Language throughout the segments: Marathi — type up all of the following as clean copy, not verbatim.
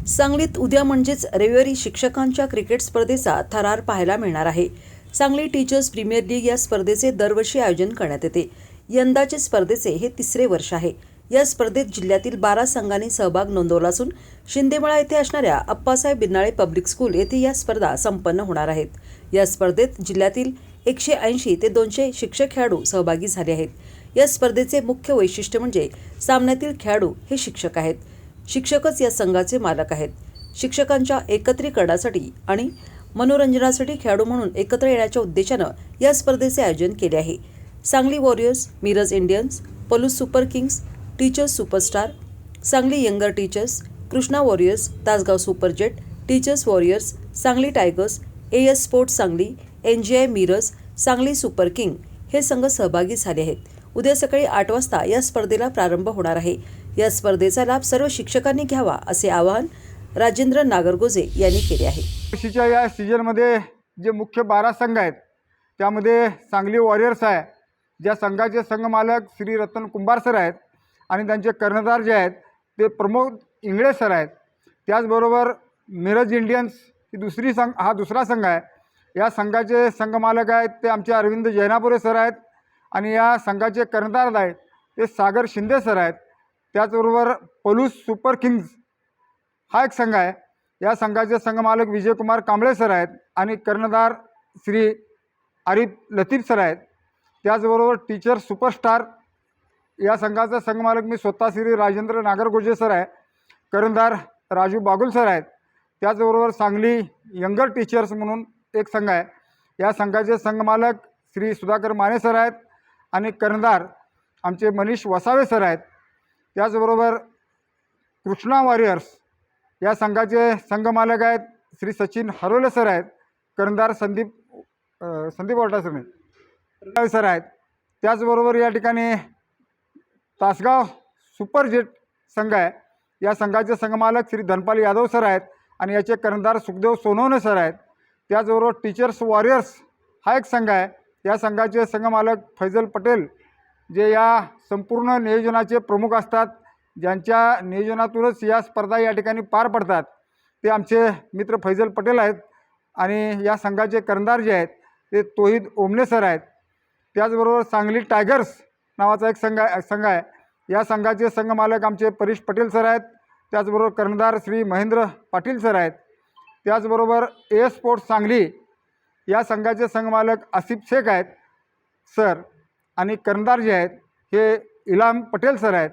सांगलीत उद्या म्हणजेच रविवारी शिक्षकांच्या क्रिकेट स्पर्धेचा थरार पाहायला मिळणार आहे. सांगली टीचर्स प्रीमियर लीग या स्पर्धेचे दरवर्षी आयोजन करण्यात येते. यंदाचे स्पर्धेचे हे तिसरे वर्ष आहे. या स्पर्धेत जिल्ह्यातील 12 संघांनी सहभाग नोंदवला असून शिंदेमळा येथे असणाऱ्या अप्पासाहेब बिरनाळे पब्लिक स्कूल येथे या स्पर्धा संपन्न होणार आहेत. या स्पर्धेत जिल्ह्यातील 180 ते 200 शिक्षक खेळाडू सहभागी झाले आहेत. या स्पर्धेचे मुख्य वैशिष्ट्य म्हणजे सामन्यातील खेळाडू हे शिक्षक आहेत. शिक्षकच या संघाचे मालक आहेत. शिक्षकांच्या एकत्रीकरणासाठी आणि मनोरंजनासाठी खेळाडू म्हणून एकत्र येण्याच्या उद्देशानं या स्पर्धेचे आयोजन केले आहे. Sangli warriors, Miraj Indians, Palus super Kings, teachers superstar, Sangli younger teachers, Krishna warriors, Tasgaon Superjet, teachers warriors, Sangli tigers, AS sports Sangli, NGI Miraj, Sangli super king हे संघ सहभागी झाले आहेत. उद्या सकाळी 8 वाजता या स्पर्धेला प्रारंभ होणार आहे. या स्पर्धेचा लाभ सर्व शिक्षकांनी घ्यावा असे आवाहन राजेंद्र नागरगोजे यांनी केले आहे. वर्षीच्या या सीजनमध्ये जे मुख्य 12 संघ आहेत त्यामध्ये सांगली वॉरियर्स आहे, ज्या संघाचे संघमालक श्री रतन कुंभार सर आहेत आणि त्यांचे कर्णधार जे आहेत ते प्रमोद इंगळे सर आहेत. त्याचबरोबर मिरज इंडियन्स ही दुसरा संघ आहे. या संघाचे संघमालक आहेत ते आमचे अरविंद जैनापुरे सर आहेत आणि या संघाचे कर्णधार आहेत ते सागर शिंदे सर आहेत. त्याचबरोबर पलूस सुपर किंग्स हा एक संघ आहे. या संघाचे संघमालक विजयकुमार कांबळे सर आहेत आणि कर्णधार श्री आरिफ लतीफ सर आहेत. त्याचबरोबर टीचर सुपरस्टार या संघाचा संघमालक मी स्वतः श्री राजेंद्र नागरगोजे सर आहे. कर्णधार राजू बागुल सर आहेत. त्याचबरोबर सांगली यंगर टीचर्स म्हणून एक संघ आहे. या संघाचे संघमालक श्री सुधाकर माने सर आहेत आणि कर्णधार आमचे मनीष वसावे सर आहेत. त्याचबरोबर कृष्णा वॉरियर्स या संघाचे संघमालक आहेत श्री सचिन हरोले सर आहेत. कर्णधार संदीप ओरटा सर आहेत. त्याचबरोबर या ठिकाणी तासगाव सुपरजेट संघ आहे. या संघाचे संघमालक श्री धनपाल यादव सर आहेत आणि याचे कर्णधार सुखदेव सोनवणे सर आहेत. त्याचबरोबर टीचर्स वॉरियर्स हा एक संघ आहे. या संघाचे संघमालक फैजल पटेल जे या संपूर्ण नियोजनाचे प्रमुख असतात, ज्यांच्या नियोजनातूनच या स्पर्धा या ठिकाणी पार पडतात, ते आमचे मित्र फैजल पटेल आहेत. आणि या संघाचे कर्णधार जे आहेत ते तोहिद ओमने सर आहेत. त्याचबरोबर सांगली टायगर्स नावाचा एक संघ आहे. या संघाचे संघमालक आमचे परेश पटेल सर आहेत. त्याचबरोबर कर्णधार श्री महेंद्र पाटील सर आहेत. त्याचबरोबर AS स्पोर्ट्स सांगली या संघाचे संघमालक आसिफ शेख आहेत सर आणि कर्णधार जे आहेत हे इलाम पटेल सर आहेत.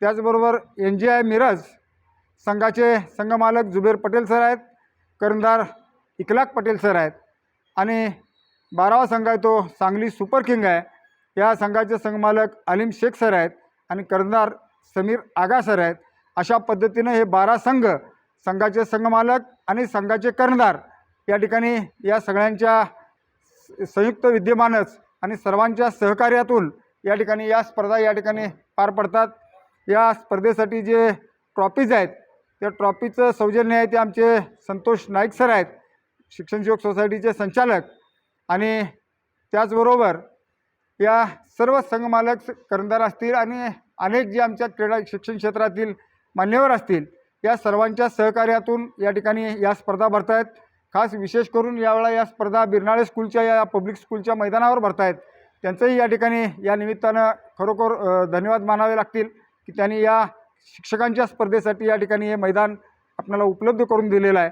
त्याचबरोबर NGI मिरज संघाचे संघमालक जुबेर पटेल सर आहेत. कर्णधार इकलाक पटेल सर आहेत. आणि 12वा संघ आहे तो सांगली सुपर किंग आहे. या संघाचे संघमालक अलीम शेख सर आहेत आणि कर्णधार समीर आगा सर आहेत. अशा पद्धतीनं हे 12 संघाचे संघमालक आणि संघाचे कर्णधार या ठिकाणी या सगळ्यांच्या संयुक्त विद्यमानच आणि सर्वांच्या सहकार्यातून या ठिकाणी या स्पर्धा या ठिकाणी पार पडतात. या स्पर्धेसाठी जे ट्रॉफीज आहेत त्या ट्रॉफीचं सौजन्य आहे ते आमचे संतोष नाईक सर आहेत, शिक्षण सेवक सोसायटीचे संचालक. आणि त्याचबरोबर या सर्व संघमालक कर्णधार असतील आणि अनेक जे आमच्या क्रीडा शिक्षण क्षेत्रातील मान्यवर असतील या सर्वांच्या सहकार्यातून या ठिकाणी या स्पर्धा भरत आहेत. खास विशेष करून यावेळा या स्पर्धा बिरनाळे स्कूलच्या या पब्लिक स्कूलच्या मैदानावर भरत आहेत. त्यांचंही या ठिकाणी या निमित्तानं खरोखर धन्यवाद मानावे लागतील की त्यांनी या शिक्षकांच्या स्पर्धेसाठी या ठिकाणी हे मैदान आपल्याला उपलब्ध करून दिलेलं आहे.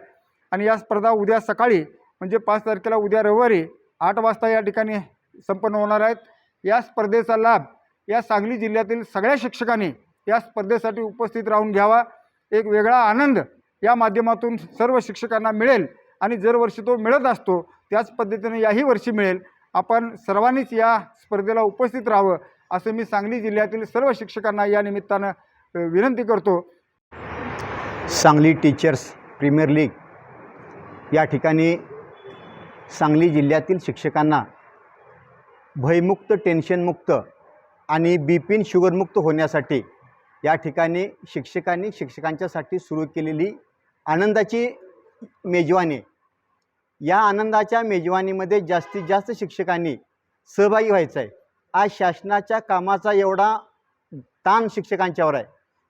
आणि या स्पर्धा उद्या सकाळी म्हणजे 5 तारखेला उद्या रविवारी 8 वाजता या ठिकाणी संपन्न होणार आहेत. या स्पर्धेचा लाभ या सांगली जिल्ह्यातील सगळ्या शिक्षकांनी या स्पर्धेसाठी उपस्थित राहून घ्यावा. एक वेगळा आनंद या माध्यमातून सर्व शिक्षकांना मिळेल आणि दरवर्षी तो मिळत असतो त्याच पद्धतीने याही वर्षी मिळेल. आपण सर्वांनीच या स्पर्धेला उपस्थित राहावं असं मी सांगली जिल्ह्यातील सर्व शिक्षकांना या निमित्तानं विनंती करतो. सांगली टीचर्स प्रीमियर लीग या ठिकाणी सांगली जिल्ह्यातील शिक्षकांना भयमुक्त, टेन्शनमुक्त आणि BP शुगरमुक्त होण्यासाठी या ठिकाणी शिक्षकांनी शिक्षकांच्यासाठी सुरू केलेली आनंदाची मेजवानी. या आनंदाच्या मेजवानीमध्ये जास्तीत जास्त शिक्षकांनी सहभागी व्हायचं आहे. आज शासनाच्या कामाचा एवढा ताण शिक्षकांच्यावर आहे.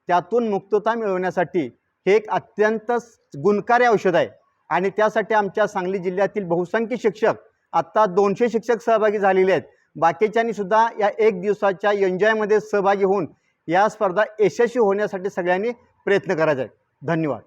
त्यातून मुक्तता मिळवण्यासाठी हे एक अत्यंत गुणकारी औषध आहे आणि त्यासाठी आमच्या सांगली जिल्ह्यातील बहुसंख्य शिक्षक आत्ता 200 शिक्षक सहभागी झालेले आहेत. बाकीच्यांनी सुद्धा या एक दिवसाच्या एन्जॉयमध्ये सहभागी होऊन या स्पर्धा यशस्वी होण्यासाठी सगळ्यांनी प्रयत्न करायचे आहेत. धन्यवाद.